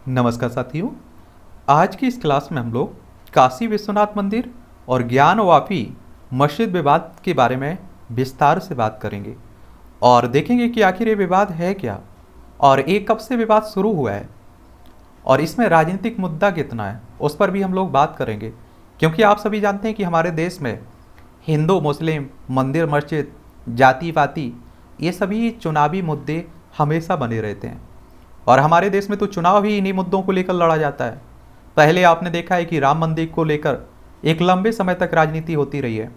नमस्कार साथियों। आज की इस क्लास में हम लोग काशी विश्वनाथ मंदिर और ज्ञानवापी मस्जिद विवाद के बारे में विस्तार से बात करेंगे और देखेंगे कि आखिर ये विवाद है क्या और ये कब से विवाद शुरू हुआ है और इसमें राजनीतिक मुद्दा कितना है, उस पर भी हम लोग बात करेंगे। क्योंकि आप सभी जानते हैं कि हमारे देश में हिंदू मुस्लिम मंदिर मस्जिद जाति पाति ये सभी चुनावी मुद्दे हमेशा बने रहते हैं और हमारे देश में तो चुनाव ही इन्हीं मुद्दों को लेकर लड़ा जाता है। पहले आपने देखा है कि राम मंदिर को लेकर एक लंबे समय तक राजनीति होती रही है।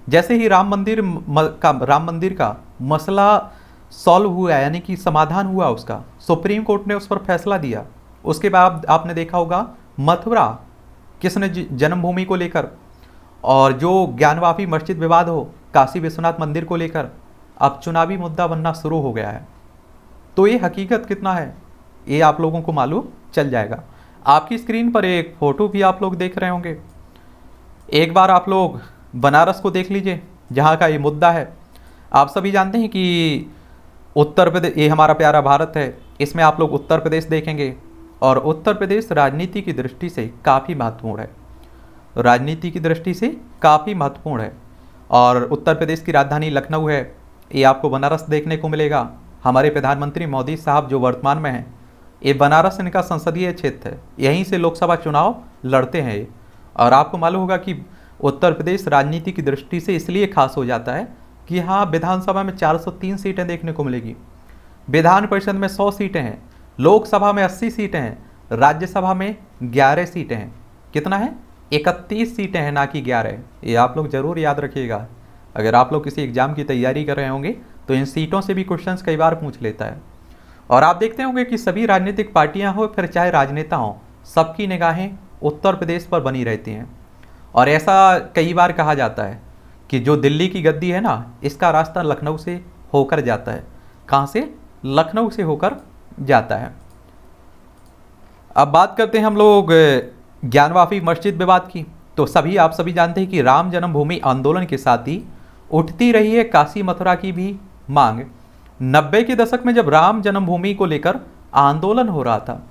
जैसे ही राम मंदिर का मसला सॉल्व हुआ, यानी कि समाधान हुआ, उसका सुप्रीम कोर्ट ने उस पर फैसला दिया। उसके बाद आपने देखा होगा मथुरा कृष्ण जन्मभूमि को लेकर और जो ज्ञानवापी मस्जिद विवाद हो काशी विश्वनाथ मंदिर को लेकर अब चुनावी मुद्दा बनना शुरू हो गया है। तो ये हकीकत कितना है ये आप लोगों को मालूम चल जाएगा। आपकी स्क्रीन पर एक फ़ोटो भी आप लोग देख रहे होंगे। एक बार आप लोग बनारस को देख लीजिए जहाँ का ये मुद्दा है। आप सभी जानते हैं कि उत्तर प्रदेश, ये हमारा प्यारा भारत है, इसमें आप लोग उत्तर प्रदेश देखेंगे और उत्तर प्रदेश राजनीति की दृष्टि से काफ़ी महत्वपूर्ण है। राजनीति की दृष्टि से काफ़ी महत्वपूर्ण है और उत्तर प्रदेश की राजधानी लखनऊ है। ये आपको बनारस देखने को मिलेगा। हमारे प्रधानमंत्री मोदी साहब जो वर्तमान में हैं, ये बनारस इनका संसदीय क्षेत्र है, यहीं से लोकसभा चुनाव लड़ते हैं ये। और आपको मालूम होगा कि उत्तर प्रदेश राजनीति की दृष्टि से इसलिए खास हो जाता है कि यहाँ विधानसभा में 403 सीटें देखने को मिलेगी, विधान परिषद में 100 सीटें हैं, लोकसभा में 80 सीटें हैं, राज्यसभा में 11 सीटें हैं। कितना है? 31 सीटें हैं, ना कि 11। ये आप लोग ज़रूर याद रखिएगा। अगर आप लोग किसी एग्जाम की तैयारी कर रहे होंगे तो इन सीटों से भी क्वेश्चंस कई बार पूछ लेता है। और आप देखते होंगे कि सभी राजनीतिक पार्टियां हो फिर चाहे राजनेता हों, सबकी निगाहें उत्तर प्रदेश पर बनी रहती हैं। और ऐसा कई बार कहा जाता है कि जो दिल्ली की गद्दी है ना, इसका रास्ता लखनऊ से होकर जाता है। कहाँ से? लखनऊ से होकर जाता है। अब बात करते हैं हम लोग ज्ञानवापी मस्जिद विवाद की। तो आप सभी जानते हैं कि राम जन्मभूमि आंदोलन के साथ ही उठती रही है काशी मथुरा की भी मांग। 90 के दशक में जब राम जन्मभूमि को लेकर आंदोलन हो रहा था,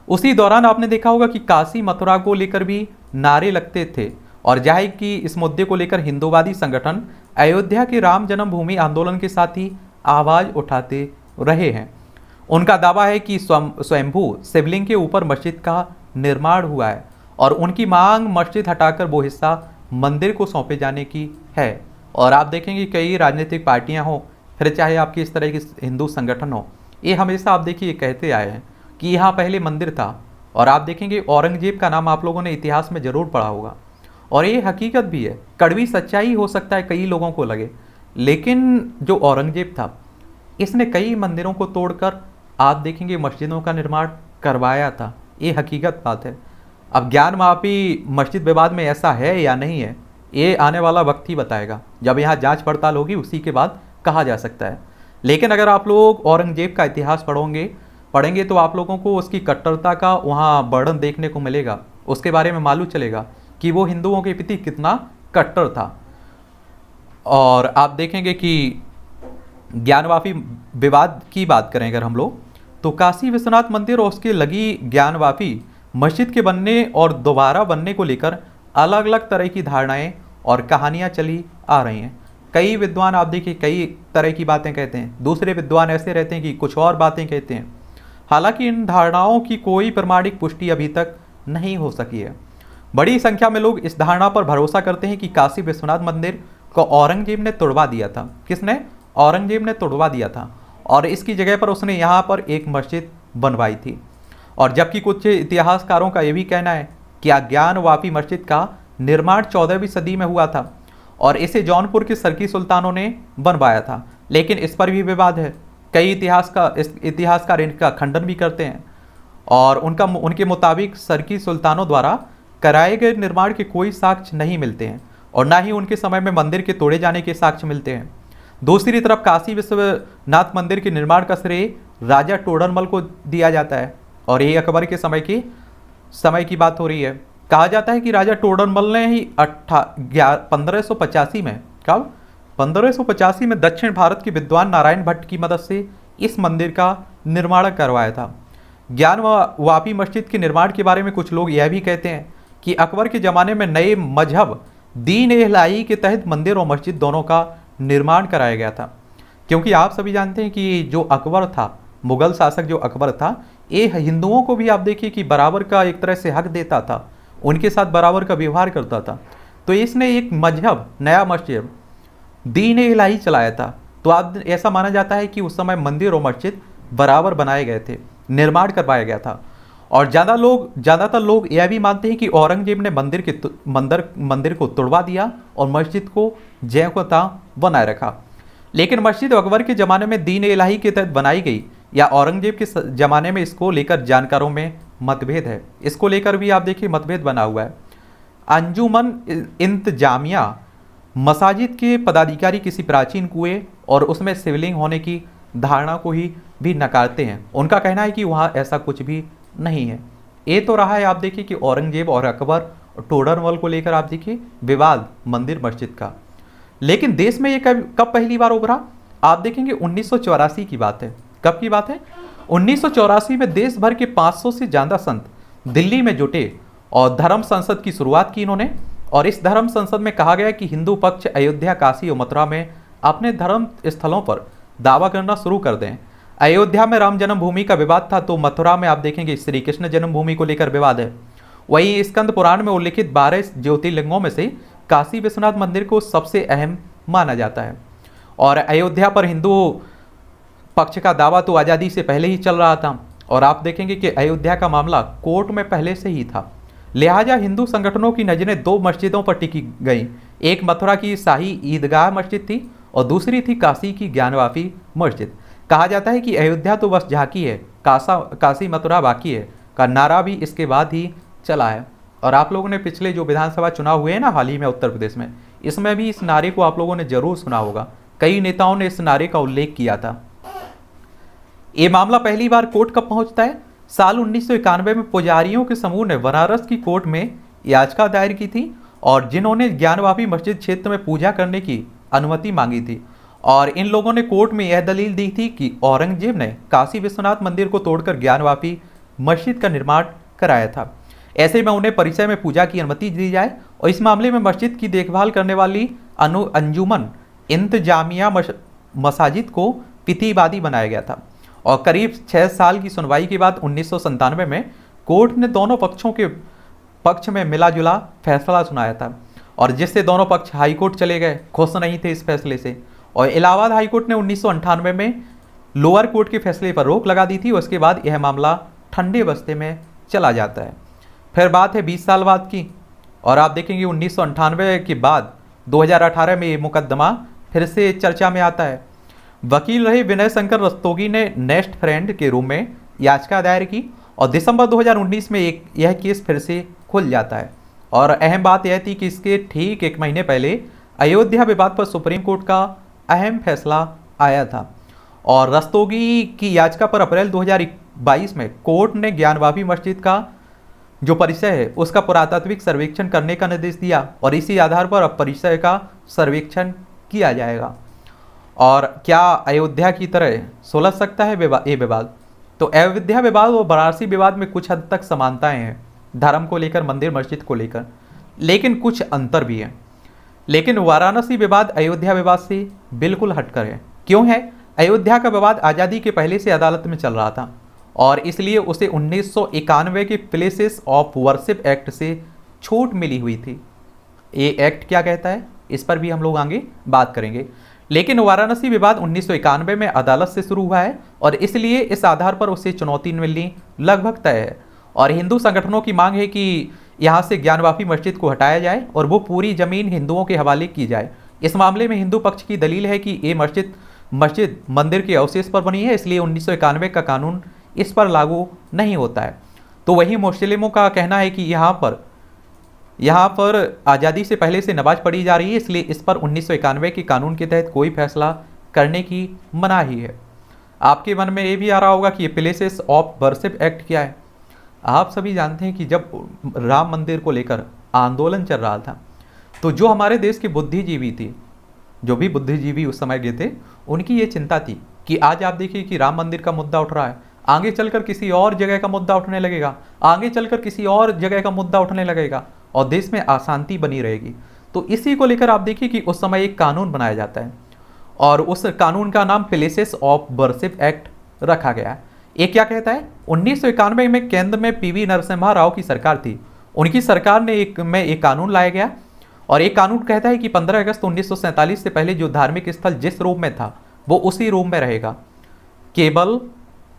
उसी दौरान आपने देखा होगा कि काशी मथुरा को लेकर भी नारे लगते थे और जाहिर कि इस मुद्दे को लेकर हिंदूवादी संगठन अयोध्या के राम जन्मभूमि आंदोलन के साथ ही आवाज़ उठाते रहे हैं। उनका दावा है कि स्वयंभू शिवलिंग के ऊपर मस्जिद का निर्माण हुआ है और उनकी मांग मस्जिद हटाकर वो हिस्सा मंदिर को सौंपे जाने की है। और आप देखेंगे कई राजनीतिक पार्टियां हों, फिर चाहे आपकी इस तरह की हिंदू संगठन हो, ये हमेशा आप देखिए कहते आए हैं कि यहाँ पहले मंदिर था। और आप देखेंगे औरंगजेब का नाम आप लोगों ने इतिहास में ज़रूर पढ़ा होगा और ये हकीकत भी है। कड़वी सच्चाई हो सकता है कई लोगों को लगे, लेकिन जो औरंगजेब था इसने कई मंदिरों को तोड़कर आप देखेंगे मस्जिदों का निर्माण करवाया था। ये हकीकत बात है। अब ज्ञानवापी मस्जिद विवाद में ऐसा है या नहीं है, ये आने वाला वक्त ही बताएगा। जब यहाँ जांच पड़ताल होगी उसी के बाद कहा जा सकता है। लेकिन अगर आप लोग औरंगजेब का इतिहास पढ़ेंगे तो आप लोगों को उसकी कट्टरता का वहाँ वर्णन देखने को मिलेगा। उसके बारे में मालूम चलेगा कि वो हिंदुओं के प्रति कितना कट्टर था। और आप देखेंगे कि ज्ञानवापी विवाद की बात करें अगर हम लोग, तो काशी विश्वनाथ मंदिर और उसके लगी ज्ञानवापी मस्जिद के बनने और दोबारा बनने को लेकर अलग अलग तरह की धारणाएं और कहानियां चली आ रही हैं। कई विद्वान आप देखिए कई तरह की बातें कहते हैं, दूसरे विद्वान ऐसे रहते हैं कि कुछ और बातें कहते हैं। हालांकि इन धारणाओं की कोई प्रमाणिक पुष्टि अभी तक नहीं हो सकी है। बड़ी संख्या में लोग इस धारणा पर भरोसा करते हैं कि काशी विश्वनाथ मंदिर को औरंगजेब ने तुड़वा दिया था। किसने? औरंगजेब ने तुड़वा दिया था और इसकी जगह पर उसने यहाँ पर एक मस्जिद बनवाई थी। और जबकि कुछ इतिहासकारों का यह भी कहना है कि ज्ञानवापी मस्जिद का निर्माण 14वीं सदी में हुआ था और इसे जौनपुर के सरकी सुल्तानों ने बनवाया था। लेकिन इस पर भी विवाद है। कई इतिहासकार इनका खंडन भी करते हैं और उनके मुताबिक सरकी सुल्तानों द्वारा कराए गए निर्माण के कोई साक्ष्य नहीं मिलते हैं और ना ही उनके समय में मंदिर के तोड़े जाने के साक्ष्य मिलते हैं। दूसरी तरफ काशी विश्वनाथ मंदिर के निर्माण का श्रेय राजा टोडरमल को दिया जाता है और ये अकबर के समय की बात हो रही है। कहा जाता है कि राजा टोडरमल ने ही 1585 में, कब? 1585 में दक्षिण भारत के विद्वान नारायण भट्ट की मदद से इस मंदिर का निर्माण करवाया था। ज्ञान वापी मस्जिद के निर्माण के बारे में कुछ लोग यह भी कहते हैं कि अकबर के ज़माने में नए मजहब दीन इलाही के तहत मंदिर और मस्जिद दोनों का निर्माण कराया गया था। क्योंकि आप सभी जानते हैं कि जो अकबर था, मुगल शासक जो अकबर था, ये हिंदुओं को भी आप देखिए कि बराबर का एक तरह से हक देता था, उनके साथ बराबर का व्यवहार करता था। तो इसने एक मजहब, नया मस्जिद दीन इलाही चलाया था। तो आप ऐसा माना जाता है कि उस समय मंदिर और मस्जिद बराबर बनाए गए थे, निर्माण करवाया गया था। और ज़्यादातर लोग यह भी मानते हैं कि औरंगजेब ने मंदिर को तोड़वा दिया और मस्जिद को ज्यों को त्यों बनाए रखा। लेकिन मस्जिद अकबर के ज़माने में दीन इलाही के तहत बनाई गई या औरंगजेब के ज़माने में, इसको लेकर जानकारों में मतभेद है। इसको लेकर भी आप देखिए मतभेद बना हुआ है। अंजुमन इंतजामिया मसाजिद के पदाधिकारी किसी प्राचीन कुएं और उसमें शिवलिंग होने की धारणा को ही भी नकारते हैं। उनका कहना है कि वहाँ ऐसा कुछ भी नहीं है। ये तो रहा है आप देखिए कि औरंगजेब और अकबर और टोडरमल को लेकर आप देखिए विवाद मंदिर मस्जिद का। लेकिन देश में ये कब पहली बार उभरा? आप देखेंगे 1984 की बात है। कब की बात है? 1984 में देश भर के 500 से ज़्यादा संत दिल्ली में जुटे और धर्म संसद की शुरुआत की इन्होंने। और इस धर्म संसद में कहा गया कि हिंदू पक्ष अयोध्या, काशी और मथुरा में अपने धर्म स्थलों पर दावा करना शुरू कर दें। अयोध्या में राम जन्मभूमि का विवाद था, तो मथुरा में आप देखेंगे श्री कृष्ण जन्मभूमि को लेकर विवाद है। वहीं स्कंद पुराण में उल्लिखित 12 ज्योतिर्लिंगों में से काशी विश्वनाथ मंदिर को सबसे अहम माना जाता है। और अयोध्या पर हिंदू पक्ष का दावा तो आज़ादी से पहले ही चल रहा था। और आप देखेंगे कि अयोध्या का मामला कोर्ट में पहले से ही था। लिहाजा हिंदू संगठनों की नज़रें दो मस्जिदों पर टिकी गई। एक मथुरा की शाही ईदगाह मस्जिद थी और दूसरी थी काशी की ज्ञानवापी मस्जिद। कहा जाता है कि अयोध्या तो बस झांकी है, काशी मथुरा बाकी है का नारा भी इसके बाद ही चला है। और आप लोगों ने पिछले जो विधानसभा चुनाव हुए हैं ना हाल ही में उत्तर प्रदेश में, इसमें भी इस नारे को आप लोगों ने जरूर सुना होगा। कई नेताओं ने इस नारे का उल्लेख किया था। ये मामला पहली बार कोर्ट कब पहुंचता है? साल 1991 में पुजारियों के समूह ने बनारस की कोर्ट में याचिका दायर की थी और जिन्होंने ज्ञानवापी मस्जिद क्षेत्र में पूजा करने की अनुमति मांगी थी। और इन लोगों ने कोर्ट में यह दलील दी थी कि औरंगजेब ने काशी विश्वनाथ मंदिर को तोड़कर ज्ञानवापी मस्जिद का निर्माण कराया था। ऐसे में उन्हें परिसर में पूजा की अनुमति दी जाए। और इस मामले में मस्जिद की देखभाल करने वाली अंजुमन इंतजामिया मसाजिद को प्रतिवादी बनाया गया था। और करीब 6 साल की सुनवाई के बाद 1997 में कोर्ट ने दोनों पक्षों के पक्ष में मिला जुला फैसला सुनाया था, और जिससे दोनों पक्ष हाईकोर्ट चले गए, खुश नहीं थे इस फैसले से। और इलाहाबाद हाईकोर्ट ने 1998 में लोअर कोर्ट के फैसले पर रोक लगा दी थी। उसके बाद यह मामला ठंडे बस्ते में चला जाता है। फिर बात है 20 साल बाद की, और आप देखेंगे 1998 के बाद 2018 में ये मुकदमा फिर से चर्चा में आता है। वकील रहे विनय शंकर रस्तोगी ने नेक्स्ट फ्रेंड के रूप में याचिका दायर की और दिसंबर 2019 में यह केस फिर से खुल जाता है। और अहम बात यह थी कि इसके ठीक 1 महीने पहले अयोध्या विवाद पर सुप्रीम कोर्ट का अहम फैसला आया था। और रस्तोगी की याचिका पर अप्रैल 2022 में कोर्ट ने ज्ञानवापी मस्जिद का जो परिसर है उसका पुरातात्विक सर्वेक्षण करने का निर्देश दिया, और इसी आधार पर अब परिसर का सर्वेक्षण किया जाएगा। और क्या अयोध्या की तरह सुलझ सकता है ये विवाद? तो अयोध्या विवाद और वाराणसी विवाद में कुछ हद तक समानताएं हैं, धर्म को लेकर, मंदिर मस्जिद को लेकर, लेकिन कुछ अंतर भी हैं। लेकिन वाराणसी विवाद अयोध्या विवाद से बिल्कुल हटकर है। क्यों है? अयोध्या का विवाद आज़ादी के पहले से अदालत में चल रहा था और इसलिए उसे 1991 के प्लेसेस ऑफ वर्शिप एक्ट से छूट मिली हुई थी। ये एक्ट क्या कहता है, इस पर भी हम लोग आगे बात करेंगे। लेकिन वाराणसी विवाद 1991 में अदालत से शुरू हुआ है और इसलिए इस आधार पर उसे चुनौती मिलनी लगभग तय है। और हिंदू संगठनों की मांग है कि यहाँ से ज्ञानवापी मस्जिद को हटाया जाए और वो पूरी ज़मीन हिंदुओं के हवाले की जाए। इस मामले में हिंदू पक्ष की दलील है कि ये मस्जिद मंदिर के अवशेष पर बनी है, इसलिए 1991 का कानून इस पर लागू नहीं होता है। तो वहीं मुस्लिमों का कहना है कि यहाँ पर आज़ादी से पहले से नमाज पढ़ी जा रही है, इसलिए इस पर 1991 के कानून के तहत कोई फैसला करने की मनाही है। आपके मन में ये भी आ रहा होगा कि ये प्लेसेस ऑफ वर्शिप एक्ट क्या है। आप सभी जानते हैं कि जब राम मंदिर को लेकर आंदोलन चल रहा था तो जो हमारे देश के बुद्धिजीवी थे, जो भी बुद्धिजीवी उस समय के थे, उनकी ये चिंता थी कि आज आप देखिए कि राम मंदिर का मुद्दा उठ रहा है, आगे चलकर किसी और जगह का मुद्दा उठने लगेगा, आगे चलकर किसी और जगह का मुद्दा उठने लगेगा और देश में अशांति बनी रहेगी। तो इसी को लेकर आप देखिए कि उस समय एक कानून बनाया जाता है और उस कानून का नाम प्लेसेस ऑफ वर्शिप एक्ट रखा गया है। ये क्या कहता है, 1991 में केंद्र में पीवी नरसिम्हा राव की सरकार थी, उनकी सरकार ने एक कानून लाया गया और एक कानून कहता है कि 15 अगस्त 1947 से पहले जो धार्मिक स्थल जिस रूप में था वो उसी रूप में रहेगा, केवल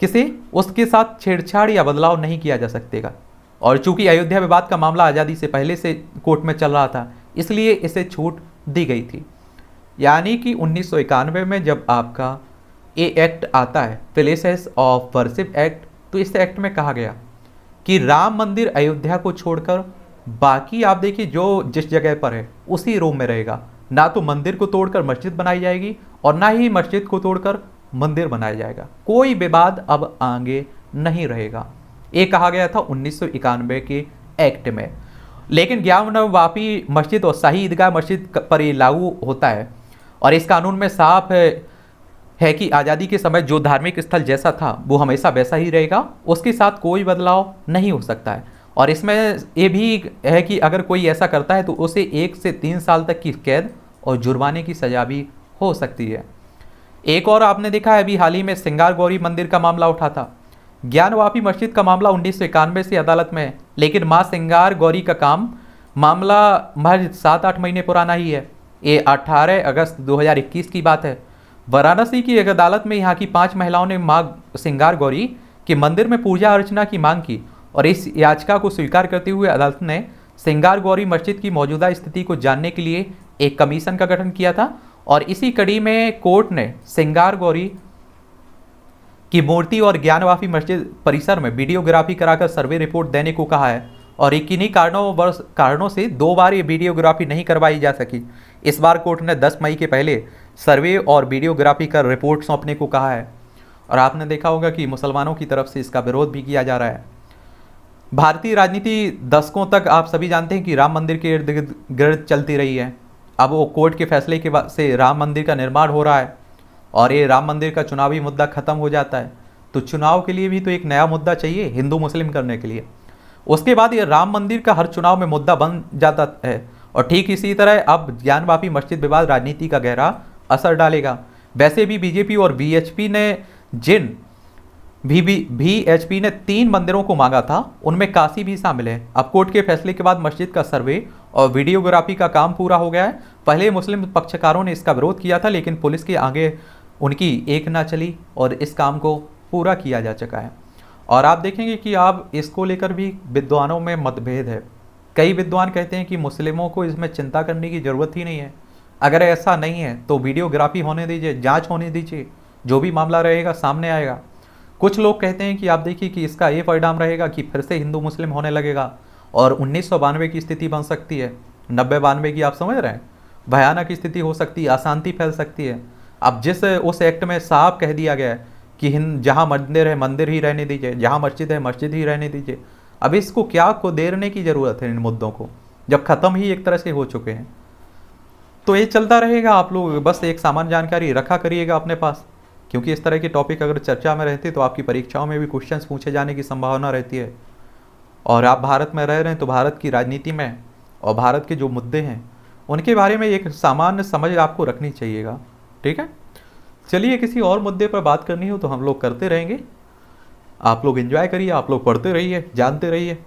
किसी उसके साथ छेड़छाड़ या बदलाव नहीं किया जा सकेगा। और चूंकि अयोध्या विवाद का मामला आज़ादी से पहले से कोर्ट में चल रहा था इसलिए इसे छूट दी गई थी। यानी कि 1991 में जब आपका ये एक्ट आता है प्लेसेस ऑफ वर्शिप एक्ट, तो इस एक्ट में कहा गया कि राम मंदिर अयोध्या को छोड़कर बाकी आप देखिए जो जिस जगह पर है उसी रूम में रहेगा, ना तो मंदिर को तोड़कर मस्जिद बनाई जाएगी और ना ही मस्जिद को तोड़कर मंदिर बनाया जाएगा, कोई विवाद अब आगे नहीं रहेगा। ये कहा गया था 1991 के एक्ट में। लेकिन ज्ञानवापी मस्जिद और शाही ईदगाह मस्जिद पर ये लागू होता है और इस कानून में साफ है कि आज़ादी के समय जो धार्मिक स्थल जैसा था वो हमेशा वैसा ही रहेगा, उसके साथ कोई बदलाव नहीं हो सकता है। और इसमें ये भी है कि अगर कोई ऐसा करता है तो उसे 1 से 3 साल तक की कैद और जुर्माने की सज़ा भी हो सकती है। एक और आपने देखा है अभी हाल ही में सिंगार गौरी मंदिर का मामला उठा था। ज्ञानवापी मस्जिद का मामला 1991 से अदालत में है, लेकिन मां सिंगार गौरी का मामला महज 7-8 महीने पुराना ही है। ये 18 अगस्त 2021 की बात है। वाराणसी की एक अदालत में यहाँ की 5 महिलाओं ने मां सिंगार गौरी के मंदिर में पूजा अर्चना की मांग की और इस याचिका को स्वीकार करते हुए अदालत ने सिंगार गौरी मस्जिद की मौजूदा स्थिति को जानने के लिए एक कमीशन का गठन किया था और इसी कड़ी में कोर्ट ने सिंगार गौरी की मूर्ति और ज्ञानवापी मस्जिद परिसर में वीडियोग्राफी कराकर सर्वे रिपोर्ट देने को कहा है और किन्हीं कारणों से 2 बार ये वीडियोग्राफी नहीं करवाई जा सकी। इस बार कोर्ट ने 10 मई के पहले सर्वे और वीडियोग्राफी कर रिपोर्ट सौंपने को कहा है। और आपने देखा होगा कि मुसलमानों की तरफ से इसका विरोध भी किया जा रहा है। भारतीय राजनीति दशकों तक आप सभी जानते हैं कि राम मंदिर के इर्द गिर्द चलती रही है। अब वो कोर्ट के फैसले के बाद से राम मंदिर का निर्माण हो रहा है और ये राम मंदिर का चुनावी मुद्दा खत्म हो जाता है, तो चुनाव के लिए भी तो एक नया मुद्दा चाहिए हिंदू मुस्लिम करने के लिए। उसके बाद ये राम मंदिर का हर चुनाव में मुद्दा बन जाता है और ठीक इसी तरह अब ज्ञानवापी मस्जिद विवाद राजनीति का गहरा असर डालेगा। वैसे भी बीजेपी और वीएचपी ने वीएचपी ने 3 मंदिरों को मांगा था, उनमें काशी भी शामिल है। अब कोर्ट के फैसले के बाद मस्जिद का सर्वे और वीडियोग्राफी का काम पूरा हो गया है। पहले मुस्लिम पक्षकारों ने इसका विरोध किया था लेकिन पुलिस के आगे उनकी एक ना चली और इस काम को पूरा किया जा चुका है। और आप देखेंगे कि अब इसको लेकर भी विद्वानों में मतभेद है। कई विद्वान कहते हैं कि मुस्लिमों को इसमें चिंता करने की ज़रूरत ही नहीं है। अगर ऐसा नहीं है तो वीडियोग्राफी होने दीजिए, जांच होने दीजिए, जो भी मामला रहेगा सामने आएगा। कुछ लोग कहते हैं कि आप देखिए कि इसका ये परिणाम रहेगा कि फिर से हिंदू मुस्लिम होने लगेगा और 1992 की स्थिति बन सकती है, 90-92 की, आप समझ रहे हैं, भयानक स्थिति हो सकती है, अशांति फैल सकती है। अब जिस उस एक्ट में साफ कह दिया गया है कि जहाँ मंदिर है मंदिर ही रहने दीजिए, जहाँ मस्जिद है मस्जिद ही रहने दीजिए। अब इसको क्या को देरने की ज़रूरत है इन मुद्दों को, जब ख़त्म ही एक तरह से हो चुके हैं। तो ये चलता रहेगा। आप लोग बस एक सामान्य जानकारी रखा करिएगा अपने पास, क्योंकि इस तरह के टॉपिक अगर चर्चा में रहते तो आपकी परीक्षाओं में भी क्वेश्चंस पूछे जाने की संभावना रहती है। और आप भारत में रह रहे हैं तो भारत की राजनीति में और भारत के जो मुद्दे हैं उनके बारे में एक सामान्य समझ आपको रखनी चाहिएगा। ठीक है, चलिए किसी और मुद्दे पर बात करनी हो तो हम लोग करते रहेंगे। आप लोग एंजॉय करिए, आप लोग पढ़ते रहिए, जानते रहिए।